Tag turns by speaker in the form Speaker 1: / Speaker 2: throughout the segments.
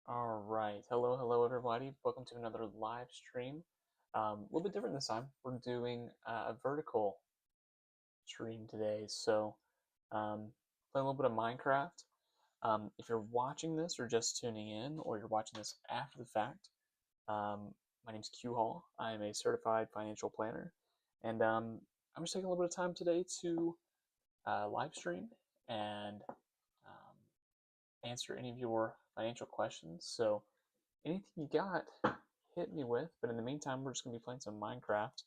Speaker 1: All right. Hello, everybody. Welcome to another live stream. A little bit different this time. We're doing a vertical stream today. Playing a little bit of Minecraft. If you're watching this or just tuning in, or you're watching this after the fact, my name's Q Hall. I am a certified financial planner, and I'm just taking a little bit of time today to live stream and answer any of your financial questions. So anything you got, hit me with. But in the meantime, we're just gonna be playing some Minecraft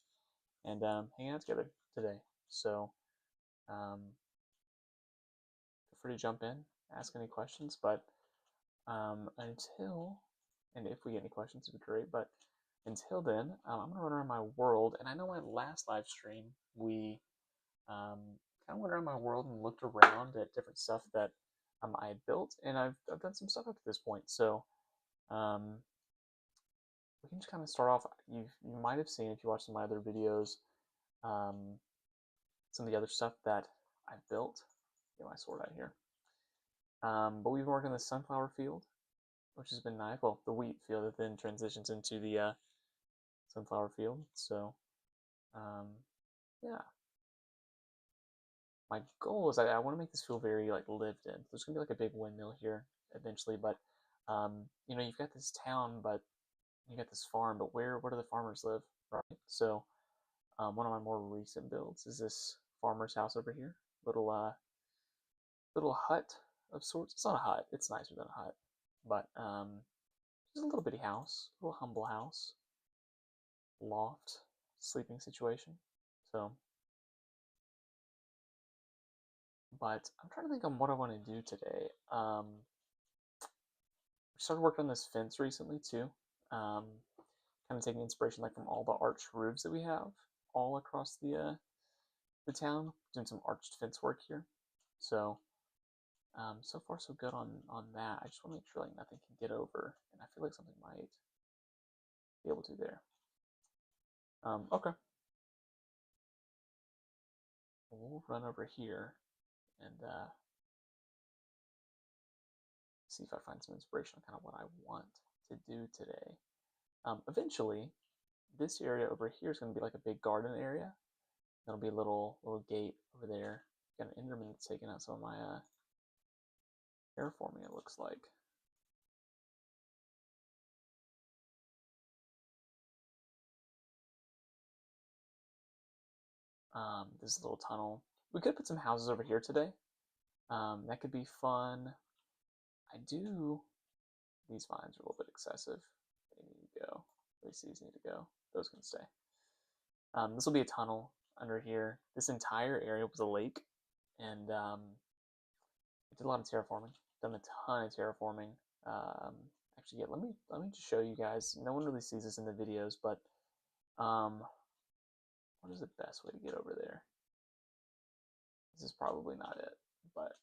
Speaker 1: and hanging out together today. So feel free to jump in, ask any questions. But until and if we get any questions, it'd be great. But until then, I'm gonna run around my world. And I know my last live stream we kind of went around my world and looked around at different stuff that I had built, and I've done some stuff up to this point. So um, we can just kind of start off. You might have seen, if you watched some of my other videos, um, some of the other stuff that I built. Get my sword out here. But we've been working the sunflower field, which has been nice. Well, the wheat field that then transitions into the sunflower field. So um, yeah, my goal is I want to make this feel very like lived in. There's gonna be like a big windmill here eventually, but you've got this town, but you got this farm, but where do the farmers live, right? So one of my more recent builds is this farmer's house over here. Little hut of sorts. It's not a hut. It's nicer than a hut, but just a little bitty house, a little humble house, loft, sleeping situation. So, but I'm trying to think on what I want to do today. We started working on this fence recently too. Kind of taking inspiration like from all the arched roofs that we have all across the town. Doing some arched fence work here. So so far so good on that. I just want to make sure like nothing can get over, and I feel like something might be able to there. Okay, we'll run over here and see if I find some inspiration on kind of what I want to do today. Eventually, this area over here is going to be like a big garden area. There'll be a little gate over there. Got an Enderman that's taking out some of my terraforming, it looks like. This little tunnel. We could put some houses over here today. That could be fun. I do. These vines are a little bit excessive. They need to go. These need to go. Those can stay. This will be a tunnel under here. This entire area was a lake, and I did a lot of terraforming. Done a ton of terraforming. Actually, yeah. Let me just show you guys. No one really sees this in the videos, but what is the best way to get over there? This is probably not it, but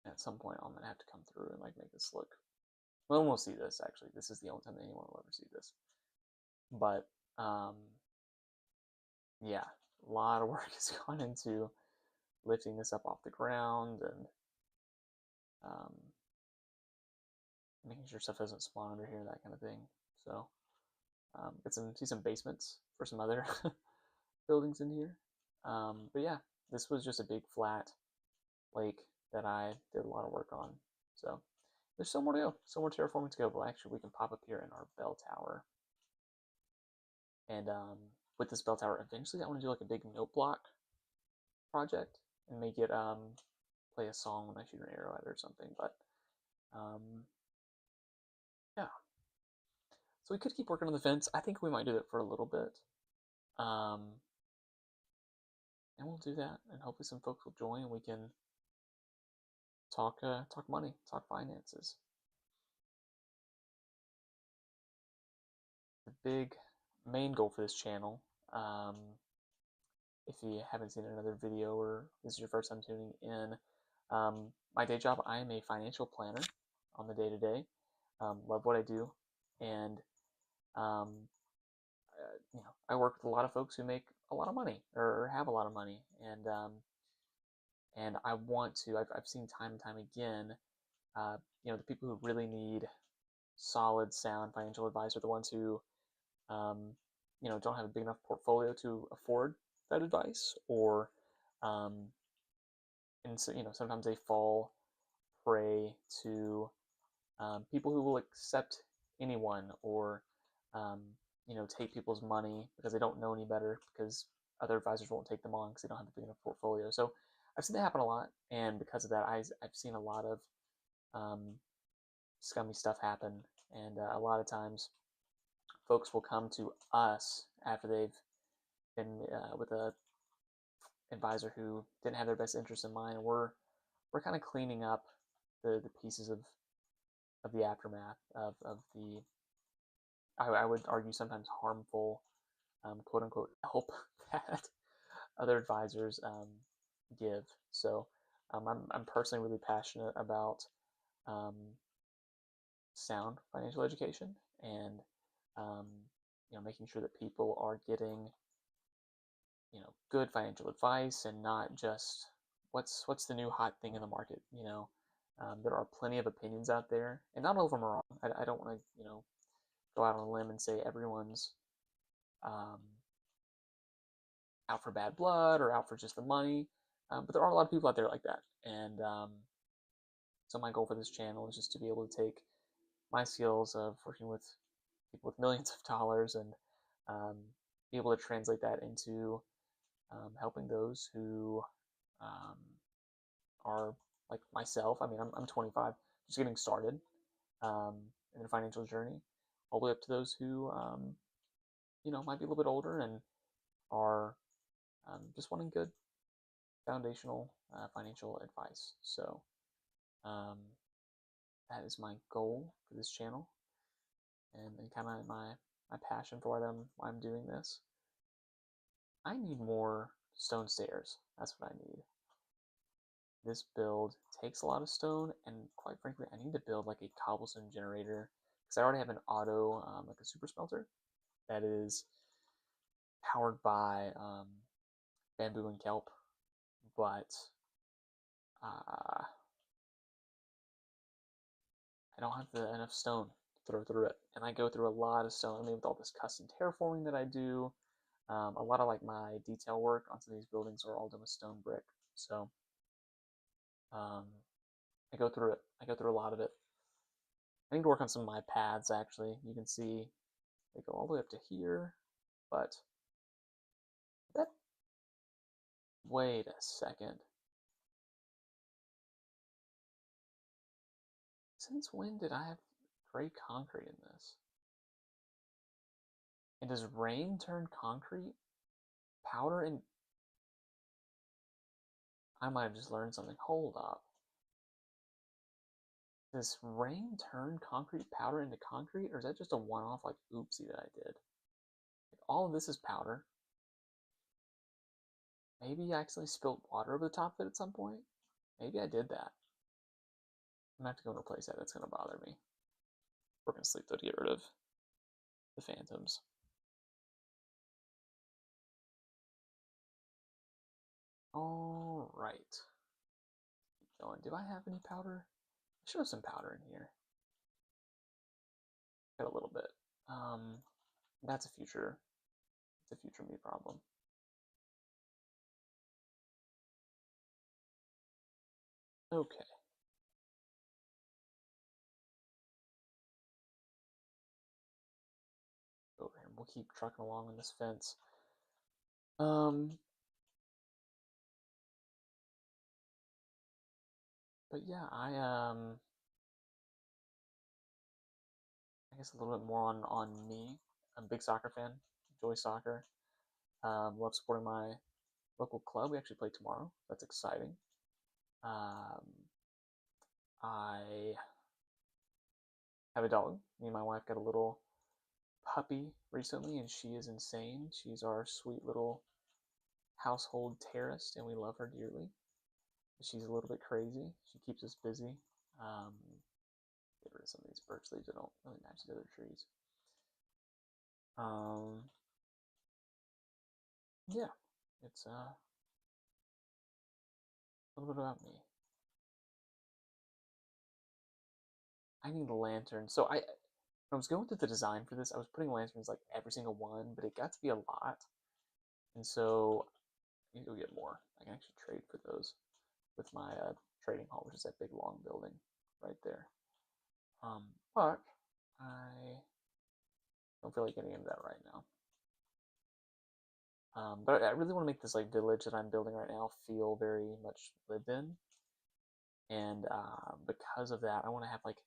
Speaker 1: at some point I'm gonna have to come through and like make this look. No one will see this actually. This is the only time that anyone will ever see this. But yeah, a lot of work has gone into lifting this up off the ground and making sure stuff doesn't spawn under here, that kind of thing. So see some basements for some other buildings in here. But yeah, this was just a big flat lake that I did a lot of work on. So there's still more to go, still more terraforming to go. But actually, we can pop up here in our bell tower. And with this bell tower, eventually I want to do like a big note block project and make it play a song when I shoot an arrow at it or something. But yeah. So we could keep working on the fence. I think we might do it for a little bit. And we'll do that, and hopefully some folks will join and we can talk money, talk finances. The big main goal for this channel, if you haven't seen another video or this is your first time tuning in, my day job, I am a financial planner on the day-to-day. Love what I do, and I work with a lot of folks who make a lot of money or have a lot of money, and I want to. I've seen time and time again the people who really need solid, sound financial advice are the ones who, um, don't have a big enough portfolio to afford that advice, or, um, and so, sometimes they fall prey to people who will accept anyone, or, um, take people's money because they don't know any better, because other advisors won't take them on because they don't have a big enough portfolio. So I've seen that happen a lot, and because of that, I've seen a lot of um, scummy stuff happen, and a lot of times folks will come to us after they've been with a advisor who didn't have their best interest in mind, and we're kind of cleaning up the pieces of the aftermath of the, I would argue, sometimes harmful, quote unquote, help that other advisors give. So I'm personally really passionate about um, sound financial education, and um, making sure that people are getting good financial advice, and not just what's the new hot thing in the market. There are plenty of opinions out there, and not all of them are wrong. I don't want to go out on a limb and say everyone's um, out for bad blood or out for just the money, but there are a lot of people out there like that, and so my goal for this channel is just to be able to take my skills of working with people with millions of dollars, and um, be able to translate that into helping those who um, are like myself. I mean, I'm 25, just getting started um, in their financial journey, all the way up to those who, might be a little bit older and are just wanting good foundational financial advice. So um, that is my goal for this channel, and kind of my passion for why I'm doing this. I need more stone stairs. That's what I need. This build takes a lot of stone, and quite frankly, I need to build like a cobblestone generator, because I already have an auto, like a super smelter, that is powered by bamboo and kelp, but I don't have enough stone to throw through it, and I go through a lot of stone. I mean, with all this custom terraforming that I do, a lot of like my detail work on some of these buildings are all done with stone brick. So um, I go through it. I go through a lot of it. I need to work on some of my paths, actually. You can see they go all the way up to here, but that, wait a second. Since when did I have gray concrete in this? And does rain turn concrete? Powder and... I might have just learned something. Hold up. Does rain turn concrete powder into concrete, or is that just a one-off, like, oopsie that I did? Like, all of this is powder. Maybe I accidentally spilled water over the top of it at some point. Maybe I did that. I'm gonna have to go and replace that. That's gonna bother me. We're gonna sleep though to get rid of the phantoms. All right. Keep going. Do I have any powder? I should have some powder in here. Got a little bit. Um, that's a future. It's a future me problem. Okay. Over here. We'll keep trucking along on this fence. Um, but yeah, I guess a little bit more on me. I'm a big soccer fan. Enjoy soccer. Love supporting my local club. We actually play tomorrow. That's exciting. Um, I have a dog. Me and my wife got a little puppy recently, and she is insane. She's our sweet little household terrorist, and we love her dearly. She's a little bit crazy. She keeps us busy. Um, get rid of some of these birch leaves that don't really match the other trees. Yeah, it's a little bit about me. I need lanterns. So when I was going through the design for this, I was putting lanterns like every single one, but it got to be a lot. And so I need to go get more. I can actually trade for those with my trading hall, which is that big long building right there. Um, but I don't feel like getting into that right now. But I really want to make this like village that I'm building right now feel very much lived in, and because of that, I want to have like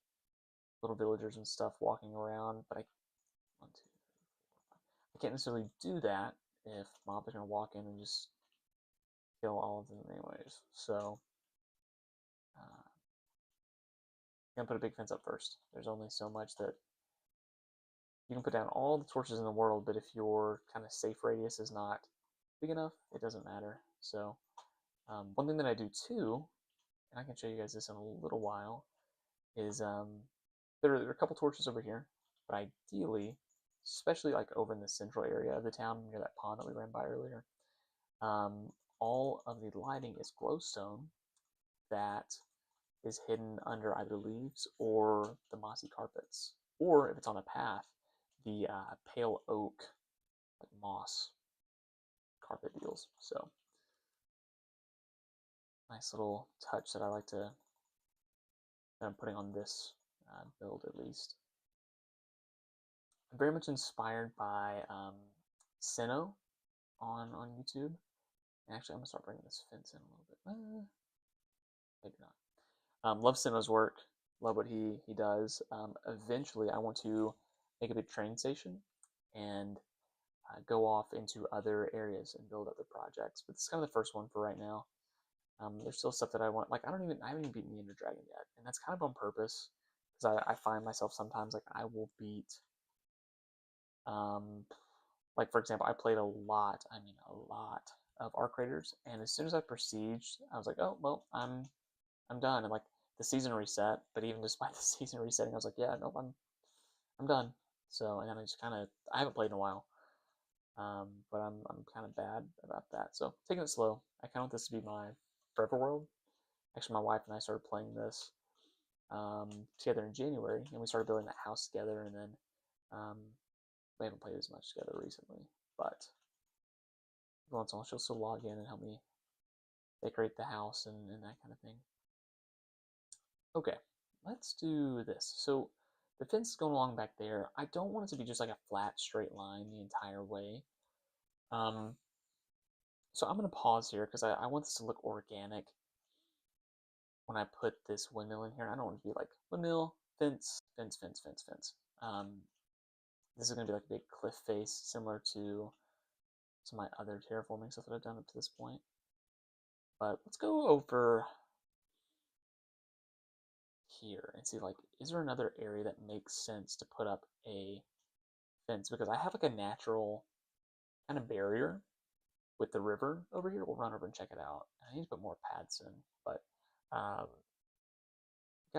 Speaker 1: little villagers and stuff walking around. But one, two, three, 4, 5. I can't necessarily do that if mobs are gonna walk in and just kill all of them anyways. So I'm gonna put a big fence up first. There's only so much that you can put down all the torches in the world, but if your kind of safe radius is not big enough, it doesn't matter. So one thing that I do too, and I can show you guys this in a little while, is there are a couple torches over here, but ideally, especially like over in the central area of the town near that pond that we ran by earlier, um, all of the lighting is glowstone that is hidden under either leaves or the mossy carpets, or if it's on a path, the pale oak, like moss carpet deals. So nice little touch that I like to that I'm putting on this build at least. I'm very much inspired by Sinnoh on YouTube. And actually, I'm gonna start bringing this fence in a little bit. Maybe not. Love Sinnoh's work. Love what he does. Eventually, I want to make a big train station and go off into other areas and build other projects. But this is kind of the first one for right now. There's still stuff that I want. Like I haven't even beaten the Ender Dragon yet, and that's kind of on purpose because I find myself sometimes like I will beat. Like for example, I played a lot. I mean a lot of Arc Raiders, and as soon as I prestiged, I was like, oh well, I'm done. And like the season reset, but even despite the season resetting, I was like, yeah, nope, I'm done. So and then I just kind of I haven't played in a while, but I'm kind of bad about that. So taking it slow. I kind of want this to be my forever world. Actually, my wife and I started playing this together in January, and we started building that house together. And then we haven't played as much together recently, but once in a while she'll still log in and help me decorate the house and that kind of thing. Okay, let's do this. So the fence is going along back there. I don't want it to be just like a flat, straight line the entire way. So I'm going to pause here because I want this to look organic when I put this windmill in here. I don't want it to be like windmill, fence, fence, fence, fence, fence. This is going to be like a big cliff face, similar to some of my other terraforming stuff that I've done up to this point. But let's go over here and see, like, is there another area that makes sense to put up a fence? Because I have like a natural kind of barrier with the river over here. We'll run over and check it out. I need to put more pads in, but got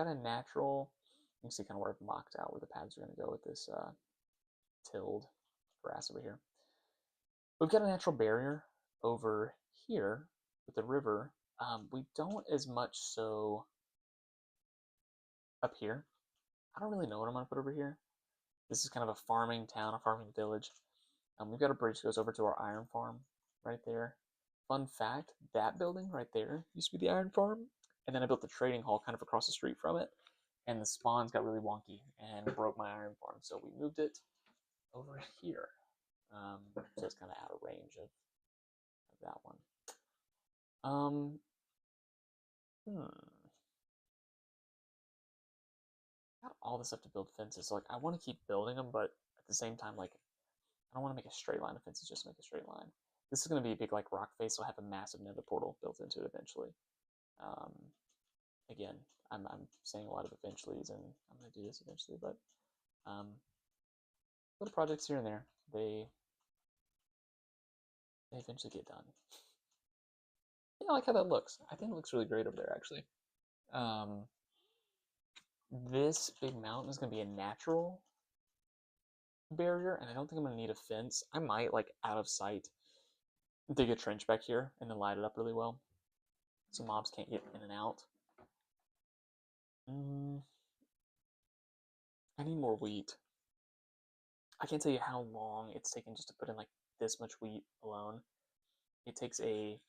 Speaker 1: a natural, you can see kind of where I've mocked out where the pads are going to go with this tilled grass over here. We've got a natural barrier over here with the river. We don't as much so up here. I don't really know what I'm going to put over here. This is kind of a farming town, a farming village. We've got a bridge that goes over to our iron farm right there. Fun fact, that building right there used to be the iron farm, and then I built the trading hall kind of across the street from it, and the spawns got really wonky and broke my iron farm, so we moved it over here. So it's kind of out of range of that one. Got all this stuff to build fences, so like I want to keep building them, but at the same time, like I don't want to make a straight line of fences just to make a straight line. This is going to be a big like rock face, so I'll have a massive nether portal built into it eventually. Again, I'm saying a lot of eventuallys, and I'm going to do this eventually, but little projects here and there, they eventually get done. Yeah, I like how that looks. I think it looks really great over there, actually. This big mountain is going to be a natural barrier, and I don't think I'm going to need a fence. I might, like, out of sight, dig a trench back here and then light it up really well so mobs can't get in and out. I need more wheat. I can't tell you how long it's taken just to put in like this much wheat alone. It takes a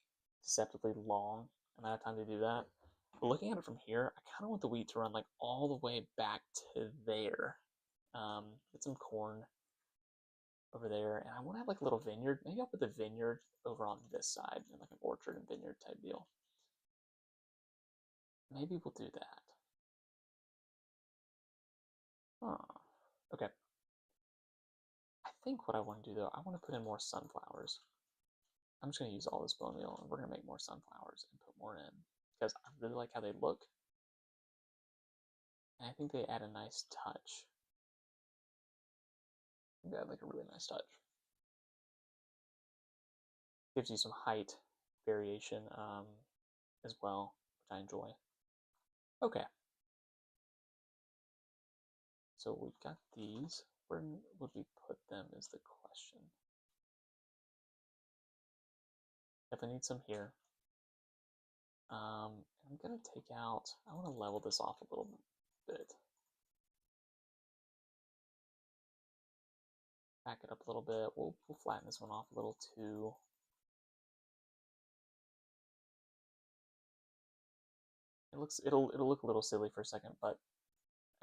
Speaker 1: deceptively long amount of time to do that. But looking at it from here, I kind of want the wheat to run like all the way back to there. Get some corn over there, and I want to have like a little vineyard. Maybe I'll put the vineyard over on this side, like an orchard and vineyard type deal. Maybe we'll do that. Huh. Okay. I think what I want to do though, I want to put in more sunflowers. I'm just going to use all this bone meal, and we're going to make more sunflowers and put more in because I really like how they look, and I think they add a nice touch. They add like a really nice touch. Gives you some height variation as well, which I enjoy. Okay. So we've got these. Where would we put them is the question. Definitely need some here. I'm gonna take out, I want to level this off a little bit. Back it up a little bit. We'll flatten this one off a little too. It'll look a little silly for a second, but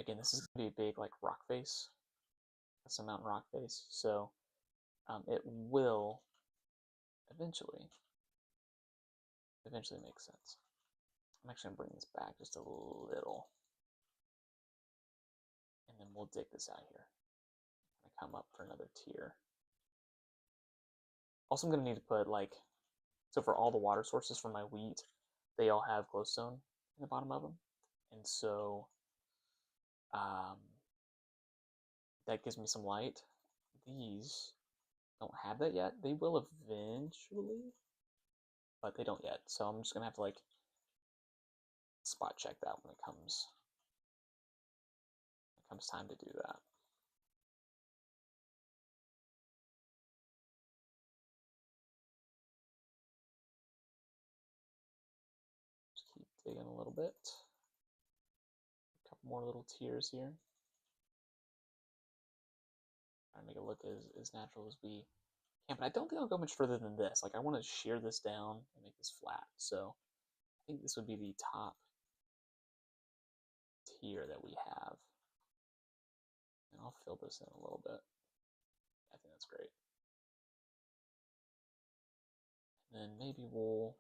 Speaker 1: again, this is gonna be a big like rock face, some mountain rock face, so it will eventually make sense. I'm actually gonna bring this back just a little, and then we'll dig this out here. I'm gonna come up for another tier. Also, I'm gonna need to put like, so for all the water sources for my wheat, they all have glowstone in the bottom of them, and so that gives me some light. These don't have that yet. They will eventually, but they don't yet. So I'm just gonna have to like spot check that when it comes time to do that. Just keep digging a little bit. A couple more little tiers here. Try to make it look as natural as we can, but I don't think I'll go much further than this. Like I want to shear this down and make this flat. So I think this would be the top tier that we have. And I'll fill this in a little bit. I think that's great. And then maybe we'll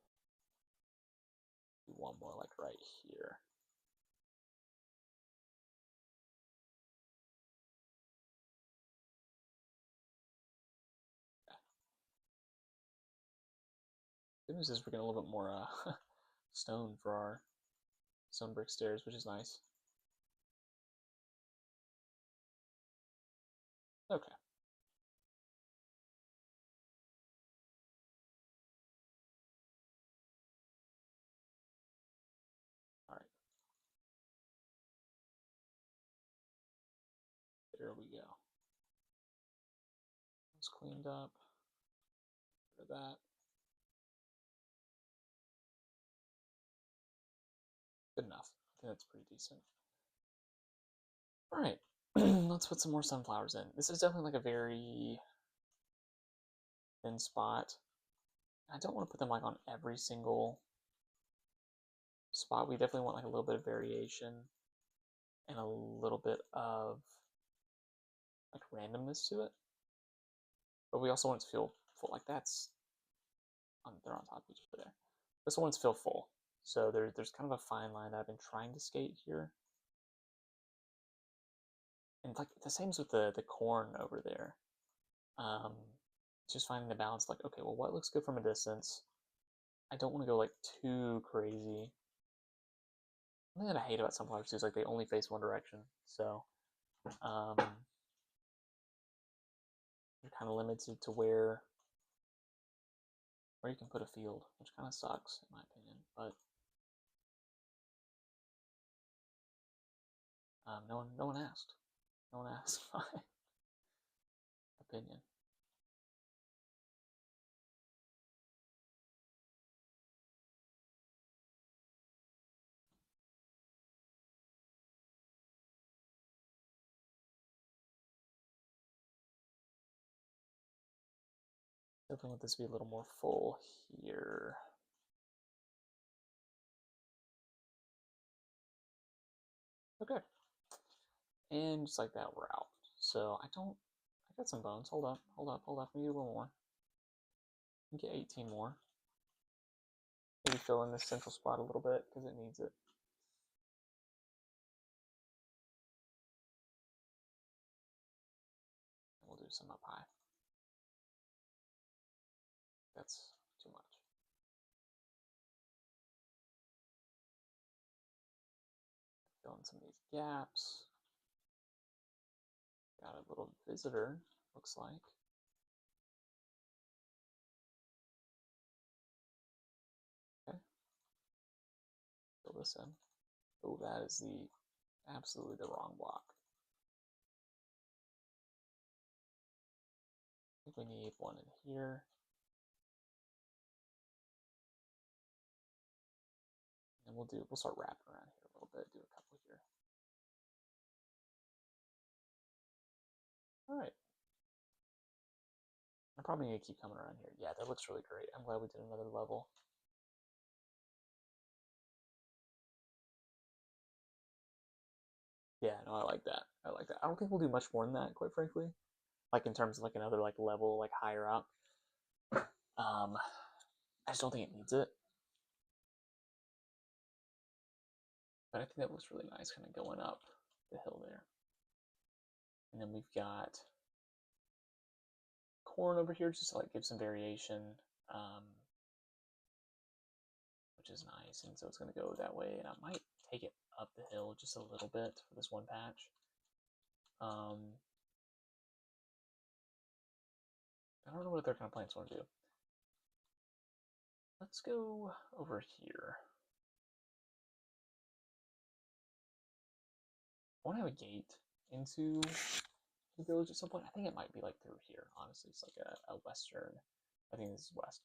Speaker 1: do one more like right here. Okay. Good news is we're getting a little bit more stone for our stone brick stairs, which is nice. Okay. All right. There we go. It's cleaned up. Rid of that. Good enough. I think that's pretty decent. All right. Let's put some more sunflowers in. This is definitely like a very thin spot. I don't want to put them like on every single spot. We definitely want like a little bit of variation and a little bit of like randomness to it. But we also want it to feel full. Like that's they're on top of each other there. This one wants to feel full. So there's kind of a fine line that I've been trying to skate here. And like the same as with the corn over there. Just finding the balance, like, okay, well, what looks good from a distance? I don't want to go like too crazy. One thing that I hate about sunflowers too is like they only face one direction, so you're kind of limited to where you can put a field, which kind of sucks in my opinion. But no one asked. No one asked my opinion. Hoping with this to be a little more full here. Okay. And just like that, we're out. So I got some bones. Hold up, hold up, hold up. We need a little more. We can get 18 more. Maybe fill in this central spot a little bit because it needs it. We'll do some up high. That's too much. Fill in some of these gaps. Got a little visitor, looks like. Okay. Fill this in. Oh, that is absolutely the wrong block. I think we need one in here. And we'll start wrapping around here a little bit, do a couple here. All right. I'm probably gonna keep coming around here. Yeah, that looks really great. I'm glad we did another level. Yeah, no, I like that. I like that. I don't think we'll do much more than that, quite frankly. Like in terms of like another like level like higher up. I just don't think it needs it. But I think that looks really nice, kind of going up the hill there. And then we've got corn over here just to like give some variation, which is nice. And so it's going to go that way. And I might take it up the hill just a little bit for this one patch. I don't know what other kind of plants I want to do. Let's go over here. I want to have a gate into the village at some point. I think it might be like through here, honestly. It's like a western, I think this is west,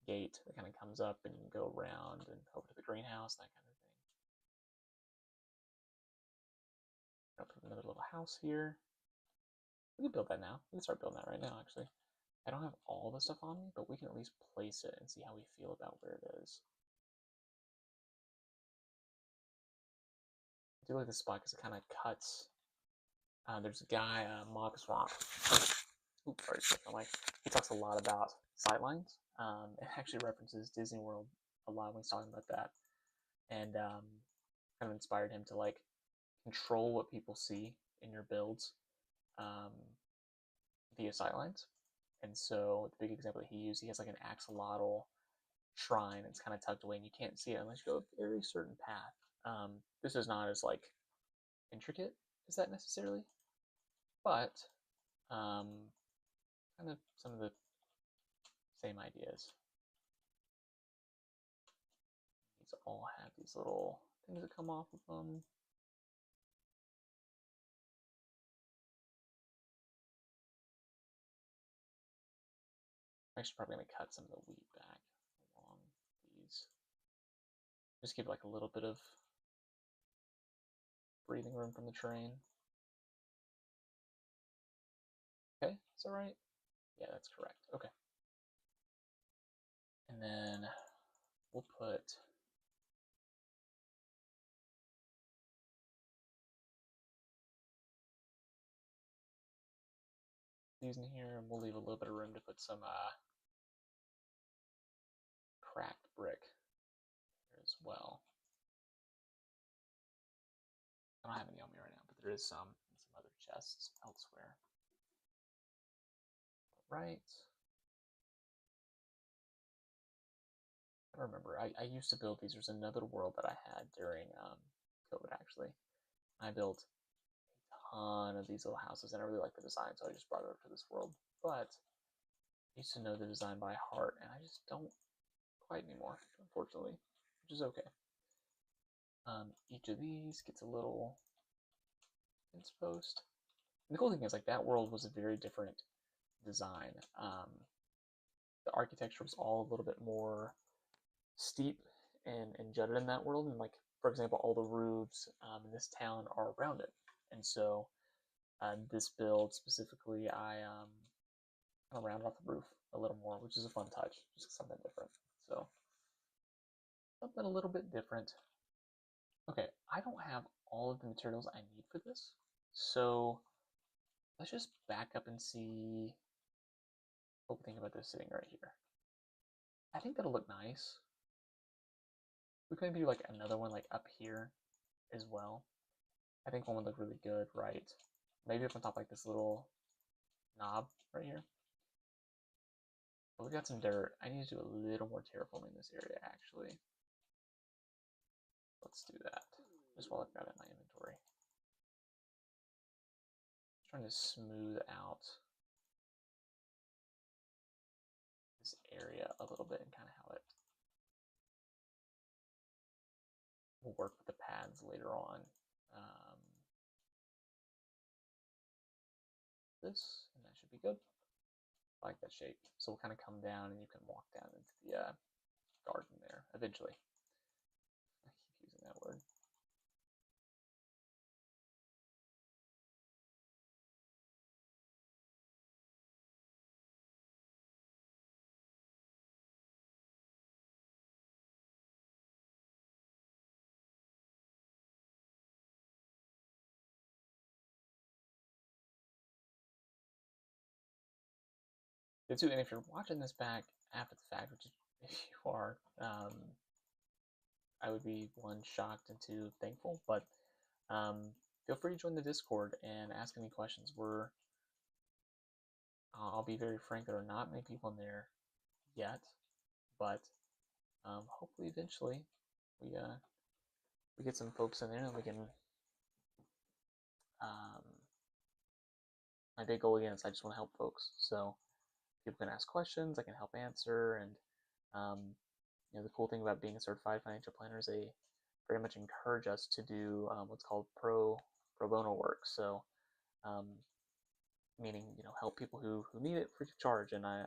Speaker 1: gate that kind of comes up and you can go around and over to the greenhouse, that kind of thing. I'll put another little house here. We can build that now. We can start building that right now, actually. I don't have all the stuff on me, but we can at least place it and see how we feel about where it is. I do like this spot because it kind of cuts. There's a guy, Mob Swamp. Oops, sorry, my mic. He talks a lot about sightlines. It actually references Disney World a lot when he's talking about that, and kind of inspired him to like control what people see in your builds via sightlines. And so the big example that he used, he has like an axolotl shrine. It's kind of tucked away, and you can't see it unless you go a very certain path. This is not as like intricate as that necessarily, but kind of some of the same ideas. These all have these little things that come off of them. I'm actually probably going to cut some of the wheat back along these. Just give like a little bit of breathing room from the train. Okay, is that right? Yeah, that's correct. Okay. And then we'll put these in here, and we'll leave a little bit of room to put some cracked brick here as well. I don't have any on me right now, but there is some in some other chests elsewhere. Right. I remember, I used to build these. There's another world that I had during COVID, actually. I built a ton of these little houses, and I really like the design, so I just brought it over to this world. But I used to know the design by heart, and I just don't quite anymore, unfortunately, which is okay. Each of these gets a little fence post. And the cool thing is, like, that world was a very different design. The architecture was all a little bit more steep and jutted in that world, and like, for example, all the roofs in this town are rounded. And so this build specifically, I kind of round off the roof a little more, which is a fun touch, just something different. So something a little bit different. Okay, I don't have all of the materials I need for this, so let's just back up and see what we think about this sitting right here. I think that'll look nice. We could maybe do like another one like up here as well. I think one would look really good, right? Maybe up on top like this little knob right here. But we got some dirt. I need to do a little more terraforming in this area actually. Let's do that. Just while I've got it in my inventory. Trying to smooth out this area a little bit and kind of how it will work with the pads later on. This, and that should be good. I like that shape. So we'll kind of come down and you can walk down into the garden there eventually. I keep using that word. Too, and if you're watching this back after the fact, which is, if you are, I would be one shocked and two thankful. But feel free to join the Discord and ask any questions. I'll be very frank, there are not many people in there yet, but hopefully eventually we get some folks in there and we can. My big goal again is I just want to help folks. So people can ask questions, I can help answer, and the cool thing about being a certified financial planner is they very much encourage us to do what's called pro bono work. So meaning help people who need it free of charge, and I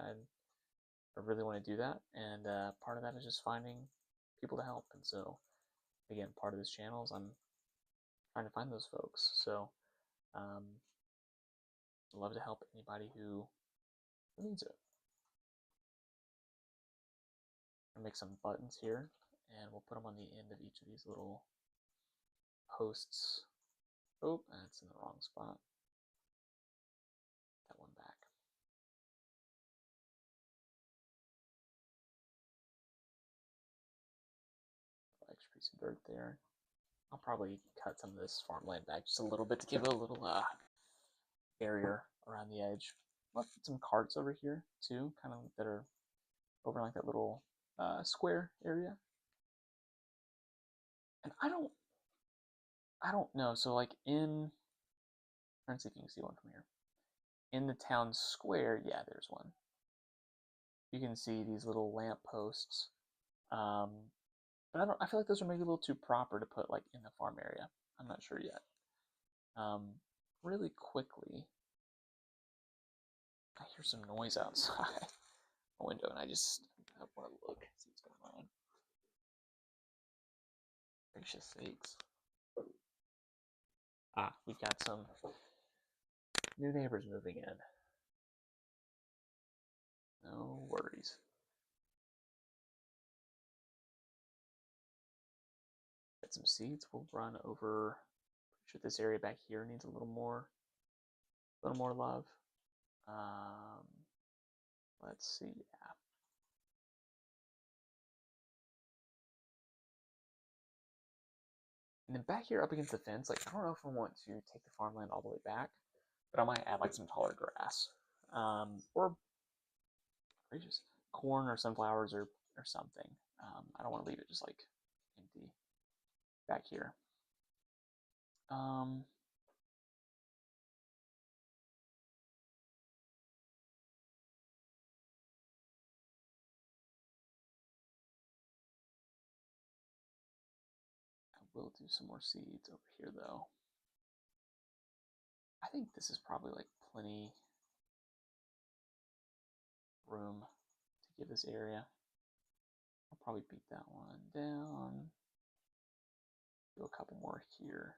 Speaker 1: really want to do that. And part of that is just finding people to help. And so again, part of this channel is I'm trying to find those folks. So I'd love to help anybody who needs it. I'll make some buttons here, and we'll put them on the end of each of these little posts. Oh, that's in the wrong spot. That one back. Extra piece of dirt there. I'll probably cut some of this farmland back just a little bit to give it a little barrier around the edge. I'll put some carts over here too, kind of that are over like that little square area. And I don't know. So like in, trying to see if you can see one from here. In the town square, yeah, there's one. You can see these little lamp posts. But I feel like those are maybe a little too proper to put like in the farm area. I'm not sure yet. Really quickly, I hear some noise outside my window, and I want to look, see what's going on. Gracious sakes! We've got some new neighbors moving in. No worries. Got some seeds. We'll run over. Pretty sure this area back here needs a little more love. Let's see. Yeah. And then back here up against the fence, like I don't know if I want to take the farmland all the way back, but I might add like some taller grass, or just corn or sunflowers or something. I don't want to leave it just like empty back here. We'll do some more seeds over here though. I think this is probably like plenty room to give this area. I'll probably beat that one down. Do a couple more here.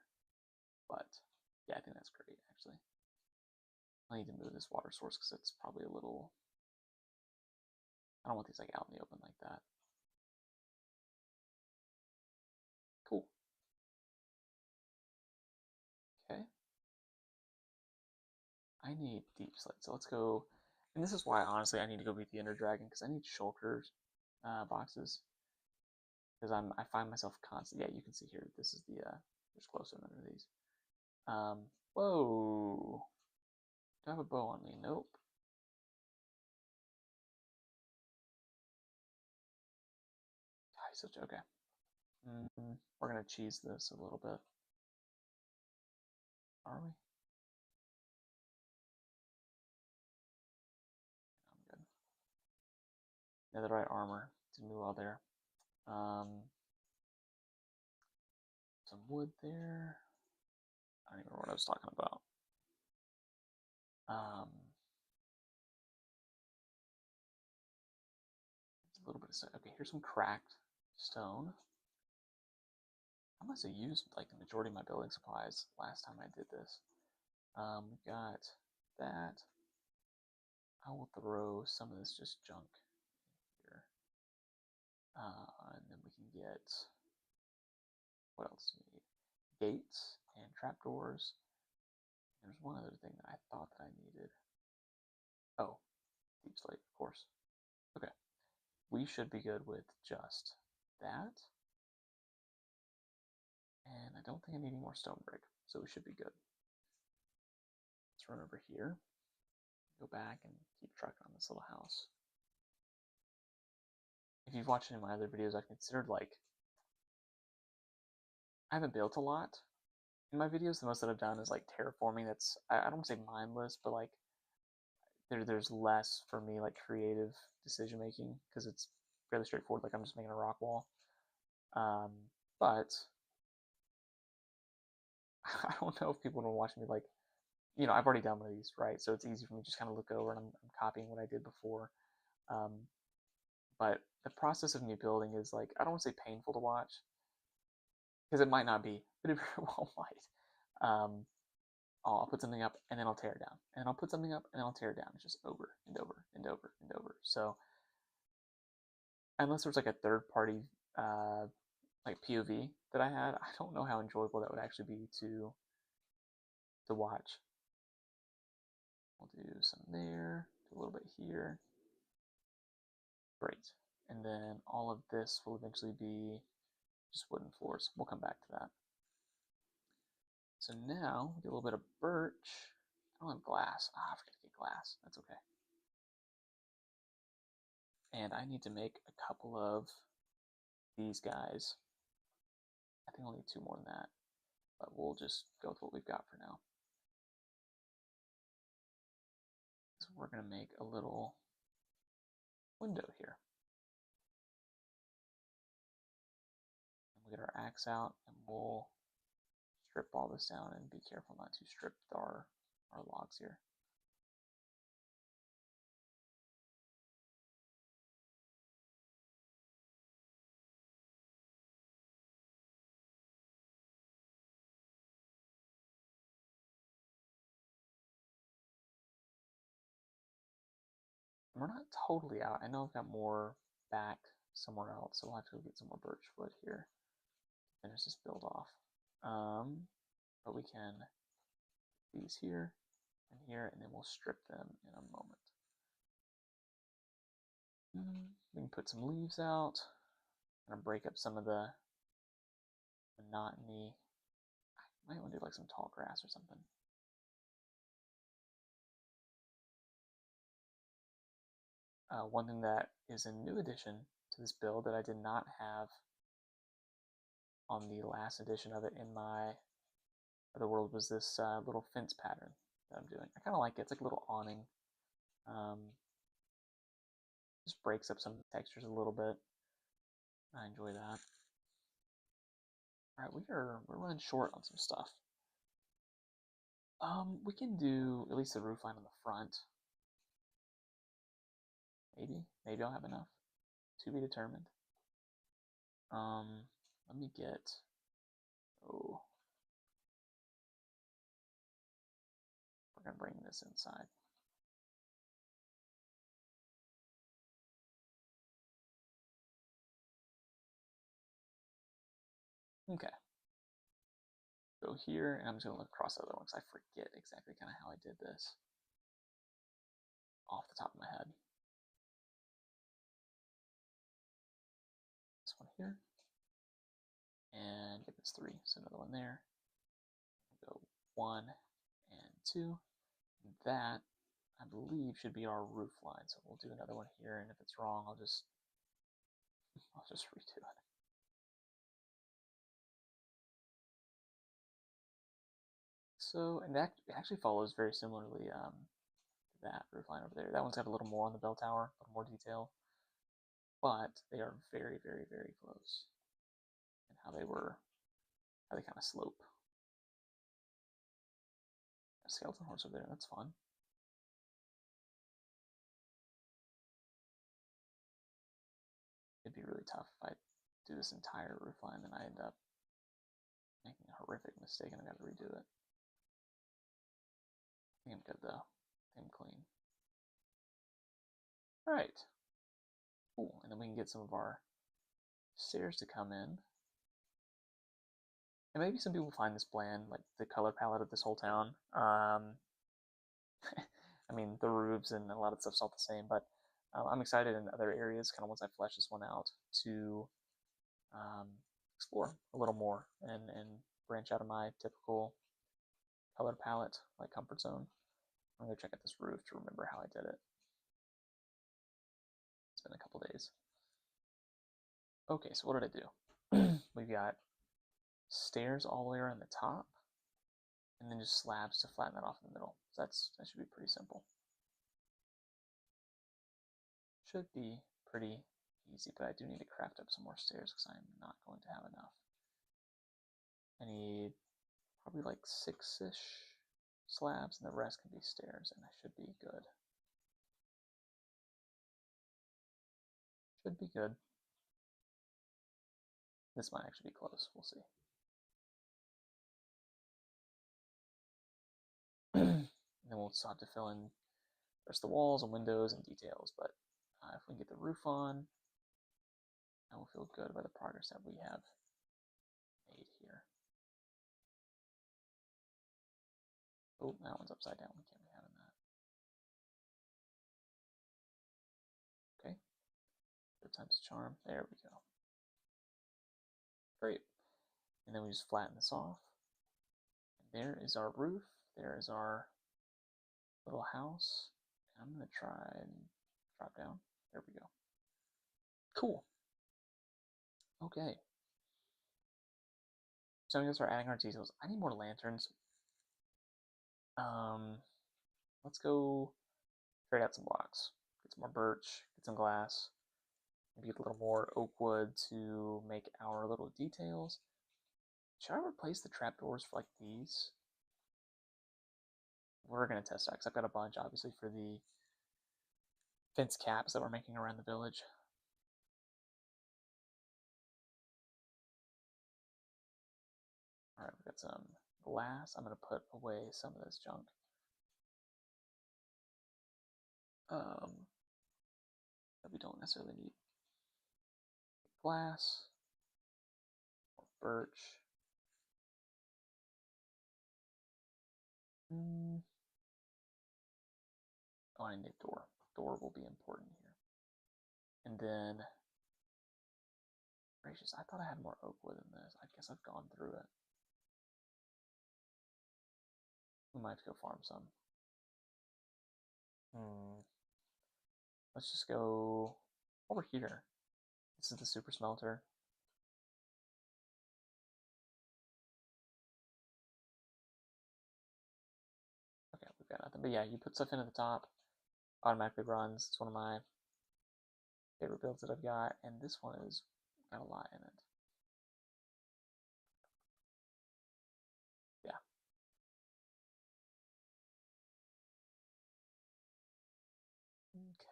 Speaker 1: But yeah, I think that's great actually. I need to move this water source because it's probably a little... I don't want these like out in the open like that. Cool. Okay. I need deep slate, so let's go. And this is why, honestly, I need to go beat the Ender Dragon because I need shulkers boxes. Because I find myself constantly. Yeah, you can see here. This is the there's closer under these. Whoa. Do I have a bow on me? Nope. God, he's such okay. We're gonna cheese this a little bit. Are we? I'm good. Netherite armor. Didn't do well there. Some wood there. I don't even remember what I was talking about. A little bit of okay. Here's some cracked stone. I must have used like the majority of my building supplies last time I did this. We got that. I will throw some of this just junk here, and then we can get what else do we need? Gates and trapdoors. There's one other thing that I thought that I needed. Oh, deep slate, of course. Okay, we should be good with just that. And I don't think I need any more stone brick, so we should be good. Let's run over here, go back and keep trucking on this little house. If you've watched any of my other videos, I've considered like, I haven't built a lot in my videos. The most that I've done is like terraforming. That's, I don't want to say mindless, but like there's less for me like creative decision making because it's fairly straightforward. Like I'm just making a rock wall. But I don't know if people are watching me like, you know, I've already done one of these, right? So it's easy for me to just kind of look over and I'm copying what I did before. But the process of new building is like, I don't want to say painful to watch because it might not be, but it very well might. I'll put something up and then I'll tear it down, and then I'll put something up and then I'll tear it down. It's just over and over and over and over. So unless there's like a third party like POV that I had, I don't know how enjoyable that would actually be to watch. We'll do some there, do a little bit here. Great. And then all of this will eventually be just wooden floors. We'll come back to that. So now we get a little bit of birch. I don't have glass. I forgot to get glass. That's okay. And I need to make a couple of these guys. I think I'll need 2 more than that, but we'll just go with what we've got for now. So we're going to make a little window here. And we'll get our axe out and we'll strip all this down and be careful not to strip our logs here. We're not totally out. I know I've got more back somewhere else, so we'll have to go get some more birch wood here to finish this build off. But we can put these here and here, and then we'll strip them in a moment. We can put some leaves out. I'm gonna break up some of the monotony. I might want to do like some tall grass or something. One thing that is a new addition to this build that I did not have on the last edition of it in my other world was this little fence pattern that I'm doing. I kind of like it. It's like a little awning. Just breaks up some of the textures a little bit. I enjoy that. All right, we're running short on some stuff. We can do at least the roof line on the front. Maybe I'll have enough. To be determined. Let me get. Oh, We're going to bring this inside. Okay. Go here, and I'm just going to look across the other one because I forget exactly kind of how I did this off the top of my head. This one here, and get this 3, so another one there. Go 1 and 2. That, I believe, should be our roof line. So we'll do another one here, and if it's wrong, I'll just redo it. So, and that actually follows very similarly that roof line over there. That one's got a little more on the bell tower, a little more detail, but they are very, very, very close in how they kind of slope. A skeleton horse over there, that's fun. It'd be really tough if I do this entire roof line, then I end up making a horrific mistake and I got to redo it. I think I'm good though. I think I'm clean. Alright. Cool. And then we can get some of our stairs to come in. And maybe some people find this bland, like the color palette of this whole town. I mean, the roofs and a lot of stuff's all the same, but I'm excited in other areas, kind of once I flesh this one out, to explore a little more and branch out of my typical color palette, like comfort zone. I'm going to check out this roof to remember how I did it. It's been a couple days. Okay, so what did I do? We've got stairs all the way around the top, and then just slabs to flatten that off in the middle. So that should be pretty simple. Should be pretty easy, but I do need to craft up some more stairs because I'm not going to have enough. I need probably like 6-ish slabs, and the rest can be stairs, and I should be good. Should be good. This might actually be close. We'll see. And then we'll just have to fill in the rest of the walls and windows and details, but if we can get the roof on, I will feel good about the progress that we have made here. Oh, that one's upside down. We can't be having that. Okay. Third time's a charm. There we go. Great. And then we just flatten this off. And there is our roof. There is our little house. And I'm going to try and drop down. There we go. Cool. Okay. So I'm going to start adding our details. I need more lanterns. Let's go trade out some blocks. Get some more birch, get some glass, maybe get a little more oak wood to make our little details. Should I replace the trapdoors for like these? We're going to test that because I've got a bunch, obviously, for the fence caps that we're making around the village. Alright, we've got some glass. I'm going to put away some of this junk. That we don't necessarily need. Glass, or birch. Oh, I need a door. Door will be important here. And then, gracious, I thought I had more oak wood in this. I guess I've gone through it. We might have to go farm some. Let's just go over here. This is the super smelter. Okay, we've got nothing. But yeah, you put stuff in at the top, automatically runs. It's one of my favorite builds that I've got, and this one has got a lot in it. Yeah.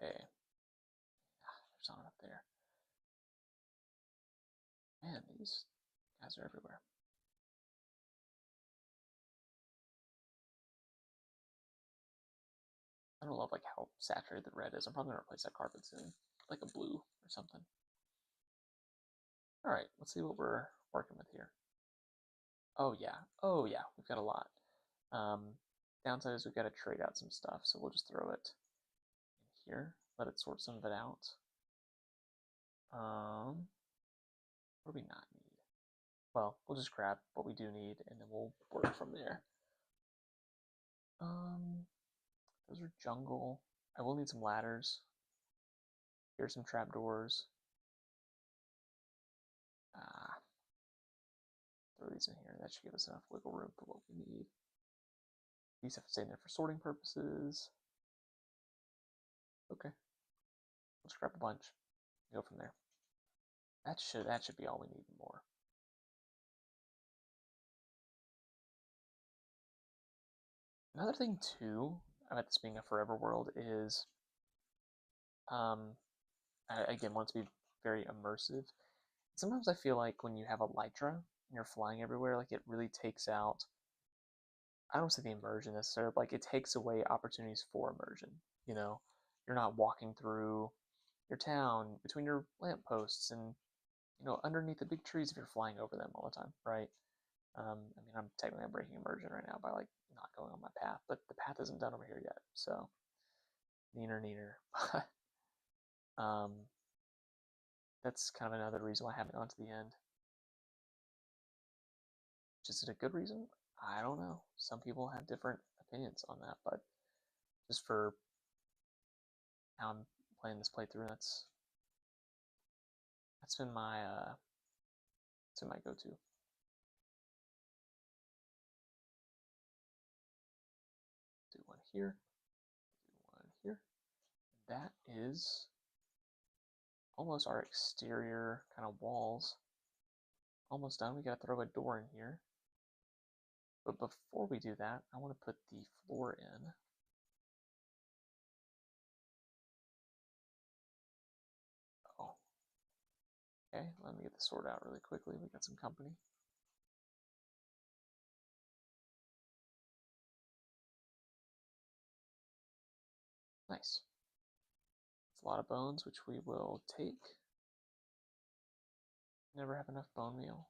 Speaker 1: Okay. There's not up there. Man, these guys are everywhere. I don't love like how saturated the red is. I'm probably gonna replace that carpet soon, like a blue or something. All right, let's see what we're working with here. Oh yeah, we've got a lot. Um, downside is we've got to trade out some stuff, so we'll just throw it in here. Let it sort some of it out. What do we not need? Well, we'll just grab what we do need, and then we'll work from there. Those are jungle. I will need some ladders. Here's some trapdoors. Throw these in here. That should give us enough wiggle room for what we need. These have to stay in there for sorting purposes. Okay. Let's grab a bunch. Go from there. That should be all we need more. Another thing too about this being a forever world is, I again want it to be very immersive. Sometimes I feel like when you have Elytra and you're flying everywhere, like it really takes out, I don't say the immersion necessarily, but like it takes away opportunities for immersion. You know, you're not walking through your town between your lampposts and underneath the big trees if you're flying over them all the time, right? I mean, I'm breaking immersion right now by like not going on my path, but the path isn't done over here yet, so neener. um, that's kind of another reason why I haven't gone to the end. Is it a good reason? I don't know. Some people have different opinions on that, but just for how I'm playing this playthrough, that's been my go-to. Do one here, do one here. That is almost our exterior kind of walls. Almost done. We gotta throw a door in here. But before we do that, I want to put the floor in. Oh. Okay, let me get the sword out really quickly. We got some company. Nice. It's a lot of bones, which we will take. Never have enough bone meal.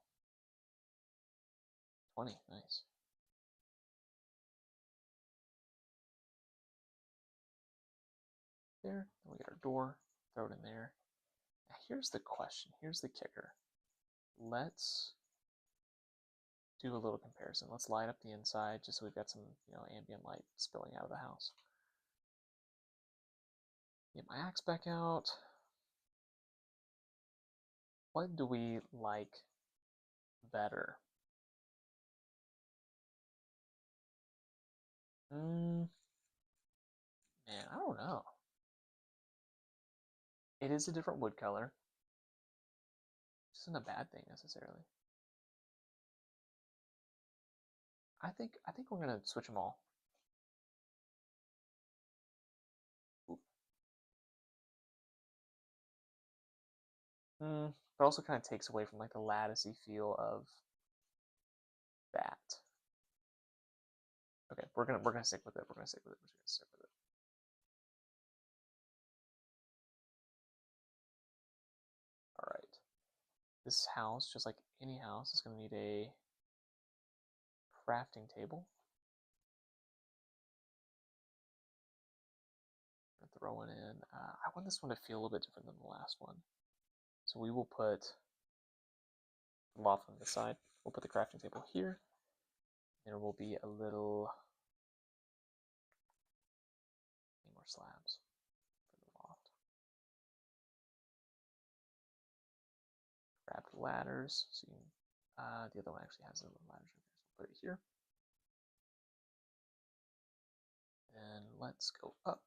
Speaker 1: 20, nice. There, then we get our door, throw it in there. Now here's the question, here's the kicker. Let's do a little comparison. Let's light up the inside just so we've got some, ambient light spilling out of the house. Get my axe back out. What do we like better? Man, I don't know. It is a different wood color. Which isn't a bad thing necessarily. I think we're gonna switch them all. But also kind of takes away from like the latticey feel of that. Okay, we're gonna stick with it. We're gonna stick with it. We're just gonna stick with it. All right. This house, just like any house, is gonna need a crafting table. Throw one in. I want this one to feel a little bit different than the last one, so we will put loft on this side. We'll put the crafting table here. There will be a little more slabs for the loft. Grab the ladders. So you can, the other one actually has the little ladders right there. So we'll put it here. And let's go up.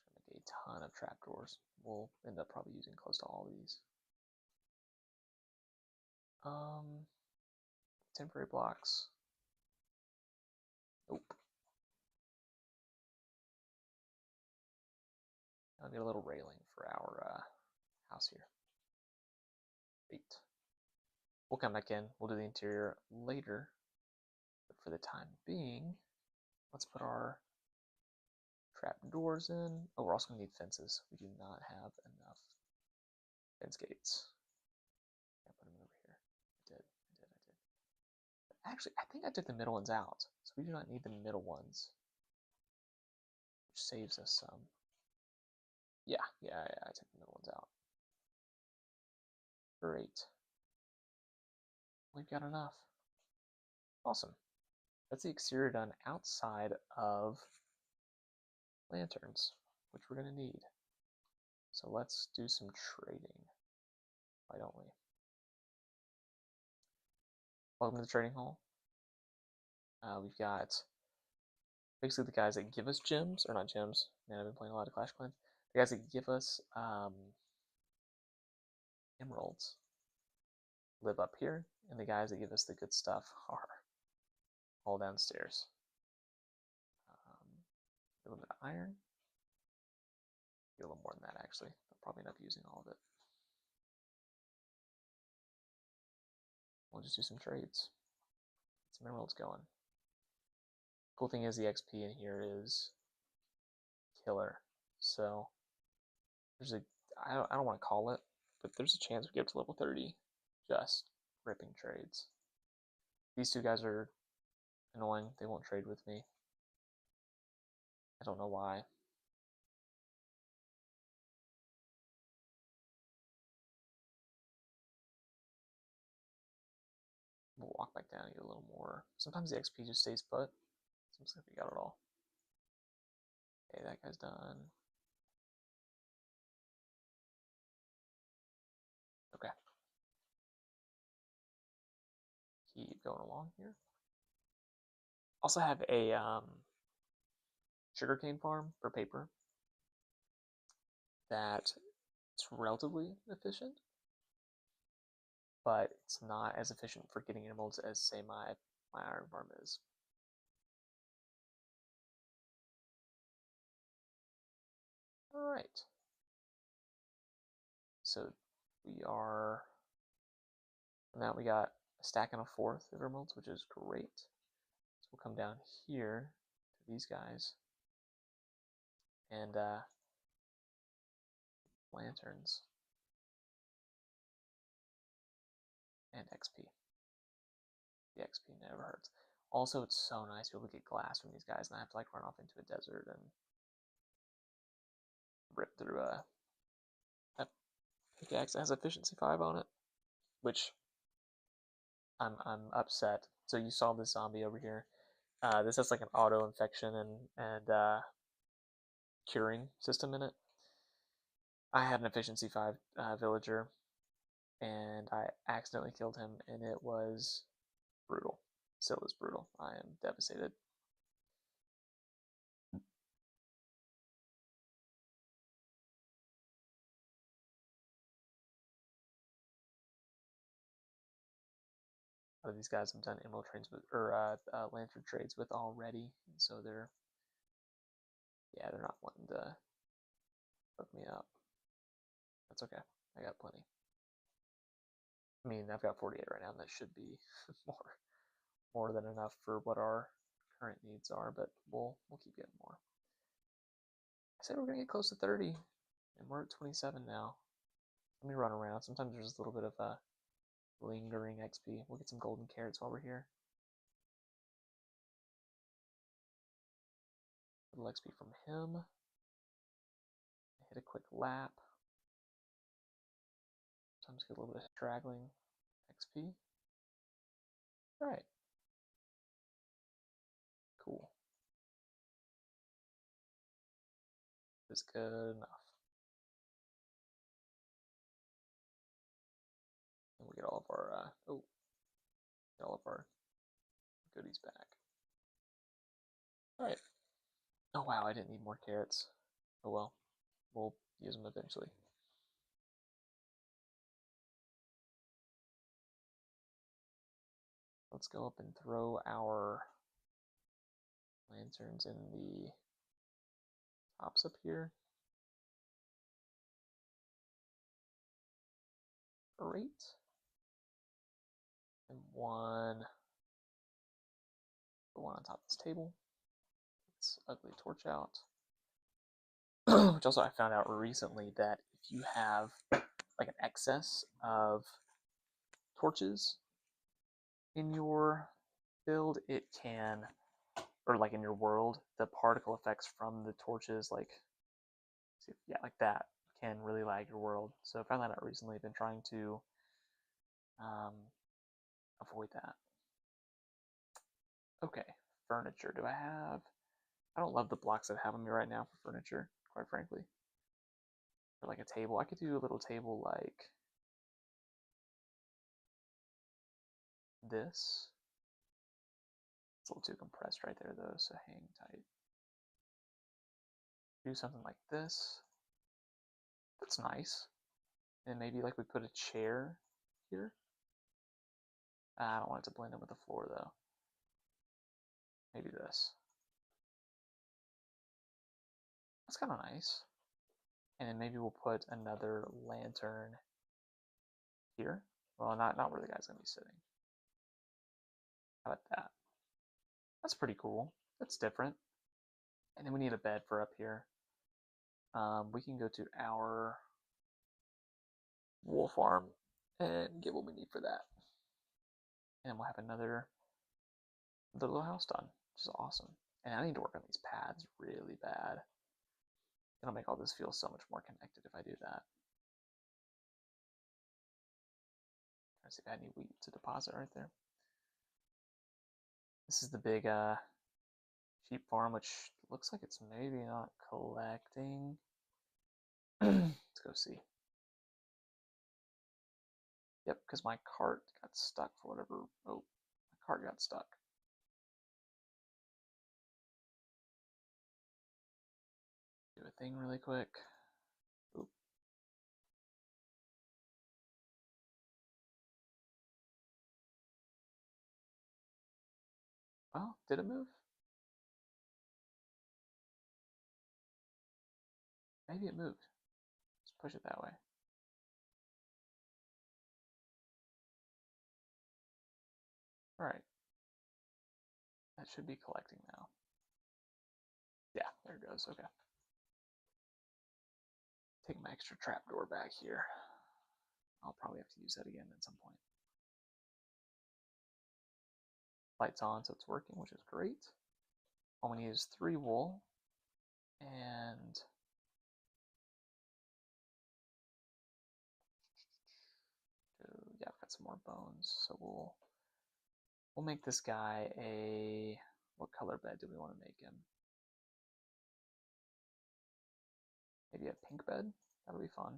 Speaker 1: We're gonna make a ton of trapdoors. We'll end up probably using close to all of these. Temporary blocks. Nope. I'll get a little railing for our house here. 8. We'll come back in. We'll do the interior later. But for the time being, let's put our trap doors in. Oh, we're also going to need fences. We do not have enough fence gates. I put them over here. I did. Actually, I think I took the middle ones out, so we do not need the middle ones, which saves us some. Yeah, I took the middle ones out. Great. We've got enough. Awesome. That's the exterior done outside of lanterns, which we're going to need. So let's do some trading. Why don't we? Welcome to the trading hall. We've got basically the guys that give us gems, or not gems. Man, I've been playing a lot of Clash Clans. The guys that give us emeralds live up here, and the guys that give us the good stuff are all downstairs. A little bit of iron. Get a little more than that, actually. I'll probably end up using all of it. We'll just do some trades. Get some emeralds going. Cool thing is the XP in here is killer. So there's a I don't want to call it, but there's a chance we get up to level 30 just ripping trades. These two guys are annoying. They won't trade with me. I don't know why. We'll walk back down and get a little more. Sometimes the XP just stays put. Seems like we got it all. Okay, that guy's done. Okay. Keep going along here. Also have a sugarcane farm for paper that it's relatively efficient, but it's not as efficient for getting emeralds as, say, my iron farm is. Alright. So we are, now we got a stack and a fourth of emeralds, which is great. So we'll come down here to these guys and lanterns and XP. The XP never hurts. Also, it's so nice to be able to get glass from these guys, and I have to like run off into a desert and rip through a pickaxe that has efficiency 5 on it, which I'm upset. So you saw this zombie over here. This has like an auto infection and curing system in it. I had an efficiency 5 villager, and I accidentally killed him, and it was brutal. Still is brutal. I am devastated. A lot of these guys have done emerald trades with, or lantern trades with already, and so they're not wanting to hook me up. That's okay. I got plenty. I mean, I've got 48 right now, and that should be more than enough for what our current needs are, but we'll keep getting more. I said we're gonna get close to 30, and we're at 27 now. Let me run around. Sometimes there's a little bit of a lingering XP. We'll get some golden carrots while we're here. A little XP from him. Hit a quick lap. Sometimes get a little bit of straggling XP. Alright. Cool. It's good enough. And we get all of our get all of our goodies back. Alright. Oh wow, I didn't need more carrots. Oh well. We'll use them eventually. Let's go up and throw our lanterns in the tops up here. Great. and one. Put one on top of this table. This ugly torch out. Which also I found out recently that if you have like an excess of torches in your build, it can, or like in your world, the particle effects from the torches, like, yeah, like that, can really lag your world. So I found that out recently. I've been trying to um, avoid that. Okay, furniture. Do I have? I don't love the blocks that I have on me right now for furniture, quite frankly. For like a table, I could do a little table like this. It's a little too compressed right there though, so hang tight. Do something like this. That's nice. And maybe like we put a chair here. I don't want it to blend in with the floor though. Maybe this. That's kind of nice. And then maybe we'll put another lantern here. Well, not where the guy's gonna be sitting. How about that? That's pretty cool. That's different. And then we need a bed for up here. We can go to our wool farm and get what we need for that. And we'll have another little house done, which is awesome. And I need to work on these pads really bad. It'll make all this feel so much more connected if I do that. Trying to see if I had any wheat to deposit right there. This is the big sheep farm, which looks like it's maybe not collecting. Let's go see. Yep, because my cart got stuck for whatever. Oh, my cart got stuck. Do a thing really quick. Oop. Oh, did it move? Maybe it moved. Let's push it that way. All right. That should be collecting now. Yeah, there it goes. Okay. Take my extra trapdoor back here. I'll probably have to use that again at some point. Lights on, so it's working, which is great. All we need is 3 wool, and yeah, I've got some more bones, so we'll make this guy a, what color bed do we want to make him? Maybe a pink bed? That'll be fun.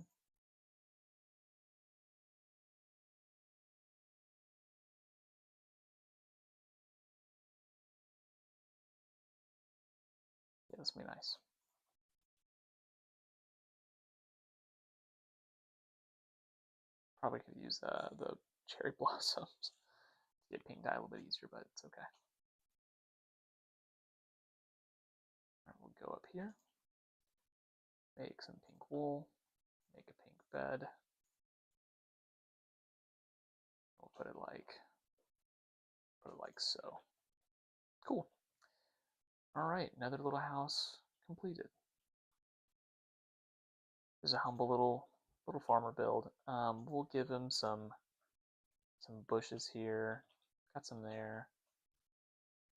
Speaker 1: Yeah, this will be nice. Probably could use the cherry blossoms to get pink dye a little bit easier, but it's okay. All right, we'll go up here, make some pink wool, make a pink bed. We'll put it like so. Cool. All right, another little house completed. There's a humble little farmer build. We'll give him some bushes here. Got some there.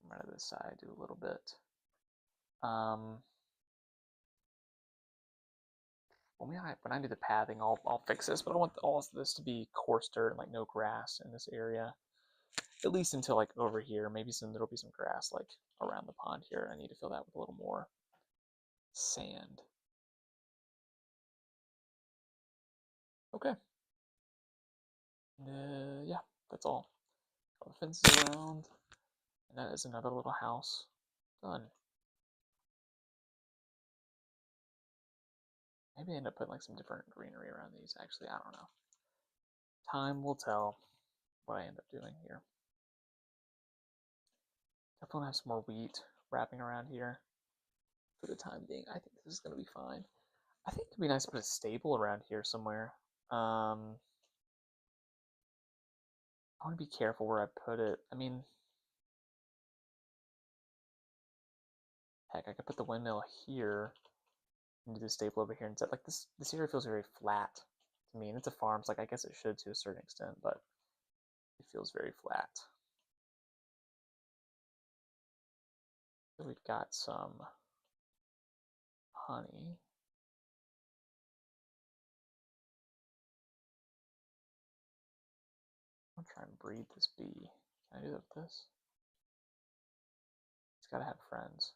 Speaker 1: Right to this side, do a little bit. When I do the pathing, I'll fix this, but I want all of this to be coarse dirt and like no grass in this area. At least until like over here. Maybe there'll be some grass like around the pond here. I need to fill that with a little more sand. Okay. Yeah, that's all. All the fences around. And that is another little house done. Maybe I end up putting like some different greenery around these. Actually, I don't know. Time will tell what I end up doing here. Definitely have some more wheat wrapping around here for the time being. I think this is going to be fine. I think it'd be nice to put a stable around here somewhere. I want to be careful where I put it. I mean, heck, I could put the windmill here and do the staple over here instead. Like this area feels very flat to me, and it's a farm, so like I guess it should to a certain extent, but it feels very flat. So we've got some honey. I'm gonna try and breed this bee. Can I do that with this? It's gotta have friends.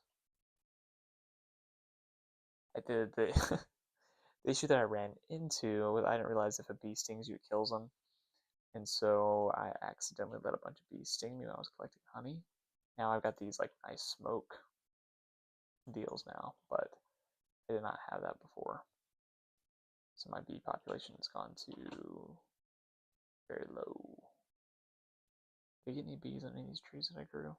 Speaker 1: I did the the issue that I ran into was I didn't realize if a bee stings you, it kills them. And so I accidentally let a bunch of bees sting me when I was collecting honey. Now I've got these like nice smoke deals now, but I did not have that before. So my bee population has gone to very low. Did you get any bees on any of these trees that I grew?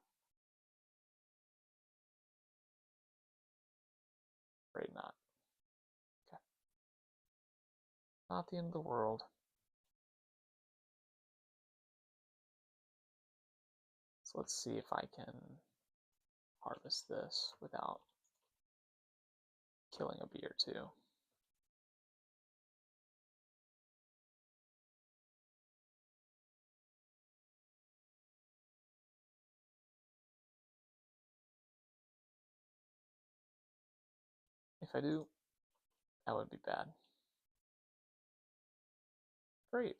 Speaker 1: Afraid not. Okay. Not the end of the world. So let's see if I can harvest this without killing a bee or two. If I do, that would be bad. Great.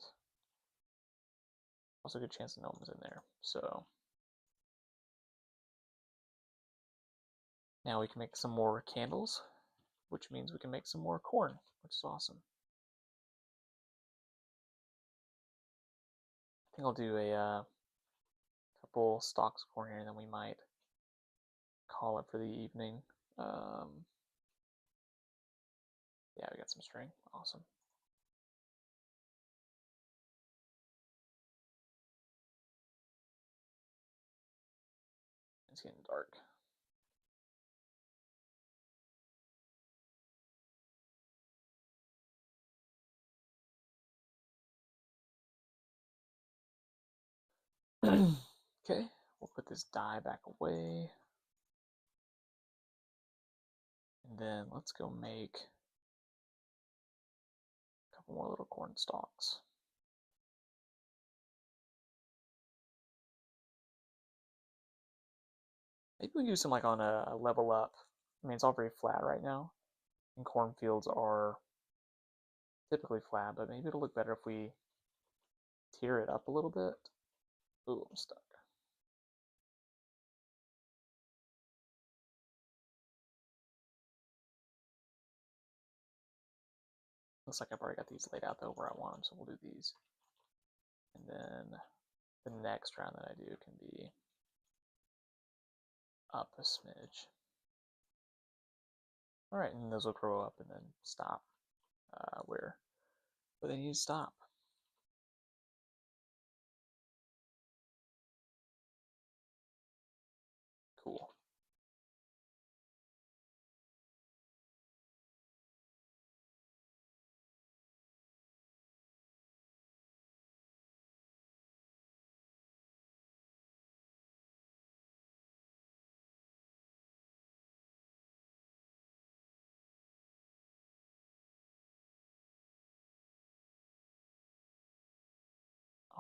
Speaker 1: Also a good chance that no one was in there. So now we can make some more candles, which means we can make some more corn, which is awesome. I think I'll do a couple stalks of corn here, and then we might call it for the evening. Yeah, we got some string. Awesome. It's getting dark. Okay, we'll put this dye back away. And then let's go make a couple more little corn stalks. Maybe we use them like on a level up. I mean, it's all very flat right now, and cornfields are typically flat, but maybe it'll look better if we tier it up a little bit. Ooh, I'm stuck. Looks like I've already got these laid out though where I want them, so we'll do these. And then the next round that I do can be up a smidge. All right, and those will grow up and then stop where they need to stop. Cool.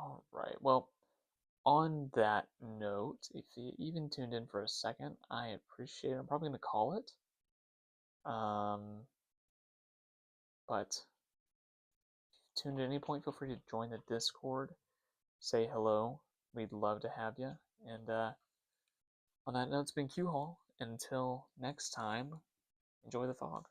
Speaker 1: All right, well, on that note, if you even tuned in for a second, I appreciate it. I'm probably going to call it. But if you tuned in at any point, feel free to join the Discord, say hello. We'd love to have you. And on that note, it's been Q Hall. Until next time, enjoy the fog.